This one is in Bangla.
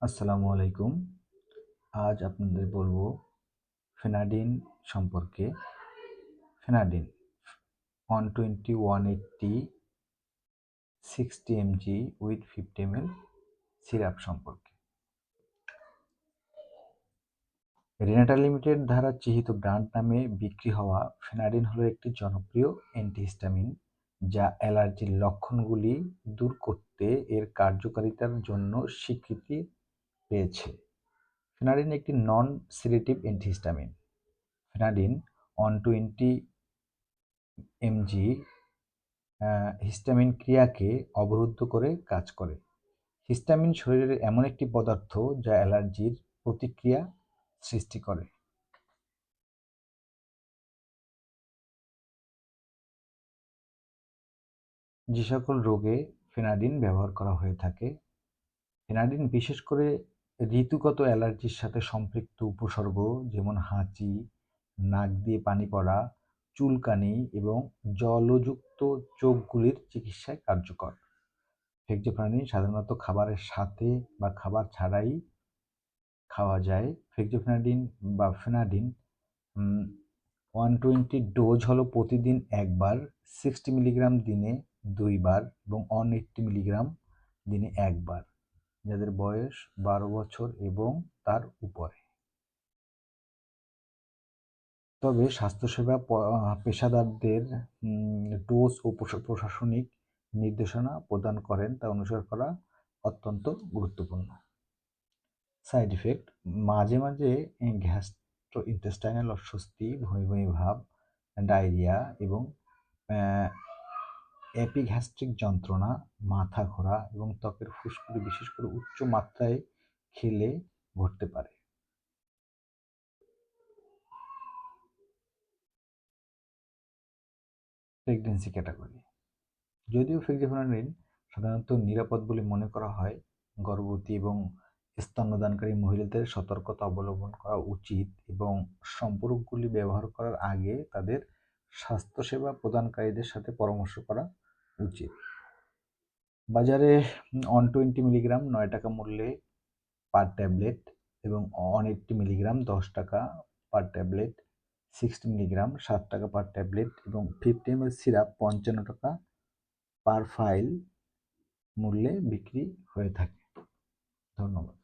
আসসালামু আলাইকুম। আজ আপনাদের বলবো ফেনাডিন সম্পর্কে। Fenadin 120, 180, 60 mg with 50 ml syrup সম্পর্কে। রেনাটা লিমিটেড দ্বারা চিহ্নিত ব্র্যান্ড নামে বিক্রি হওয়া ফেনাডিন হলো একটি জনপ্রিয় অ্যান্টিহিস্টামিন যা অ্যালার্জির লক্ষণগুলি দূর করতে এর কার্যকারিতার জন্য স্বীকৃতি পেয়েছে। ফেনাডিন একটি non sedative antihistamine. Fenadin 120 mg histamine ক্রিয়াকে অবরুদ্ধ করে কাজ করে। হিস্টামিন শরীরের এমন একটি পদার্থ যা অ্যালার্জির প্রতিক্রিয়া সৃষ্টি করে। যে সকল রোগে ফেনাডিন ব্যবহার করা হয়ে থাকে, ফেনাডিন বিশেষ করে ঋতুগত অ্যালার্জির সাথে সম্পৃক্ত উপসর্গ যেমন হাঁচি, নাক দিয়ে পানি পড়া, চুলকানি এবং জলযুক্ত চোখগুলির চিকিৎসায় কার্যকর। ফেক্সোফেনাডিন সাধারণত খাবারের সাথে বা খাবার ছাড়াই খাওয়া যায়। ফেক্সোফেনাডিন বা ফেনাডিন 120 ডোজ হলো প্রতিদিন একবার, 60 মিলিগ্রাম দিনে 2 বার এবং 180 মিলিগ্রাম দিনে একবার, যাদের বয়স 12 বছর এবং তার উপরে। তবে স্বাস্থ্যসেবা পেশাদারদের ডোজ ও প্রশাসনিক নির্দেশনা প্রদান করেন তা অনুসরণ করা অত্যন্ত গুরুত্বপূর্ণ। সাইড ইফেক্ট: মাঝে মাঝে গ্যাস্ট্রোইন্টেস্টাইনাল অস্বস্তি, বমি ভাব, ডায়রিয়া এবং এপিগ্যাস্ট্রিক যন্ত্রণা, মাথা ঘোরা এবং ত্বকের ফুসকুড়ি বিশেষ করে উচ্চ মাত্রায় খেলে ঘটতে পারে। প্রেগন্যান্সি ক্যাটাগরি: যদিও ফেক্সোফেনাডিন সাধারণত নিরাপদ বলে মনে করা হয়, গর্ভবতী এবং স্তন্যদানকারী মহিলাদের সতর্কতা অবলম্বন করা উচিত এবং সম্পর্কগুলি ব্যবহার করার আগে তাদের স্বাস্থ্যসেবা প্রদানকারীদের সাথে পরামর্শ করা উচিত। বাজারে 120 মিলিগ্রাম 9 টাকা মূল্যে পার ট্যাবলেট এবং 180 মিলিগ্রাম 10 টাকা পার ট্যাবলেট, 60 মিলিগ্রাম 7 টাকা পার ট্যাবলেট এবং 50 ml সিরাপ 55 টাকা পার ফাইল মূল্যে বিক্রি হয়ে থাকে। ধন্যবাদ।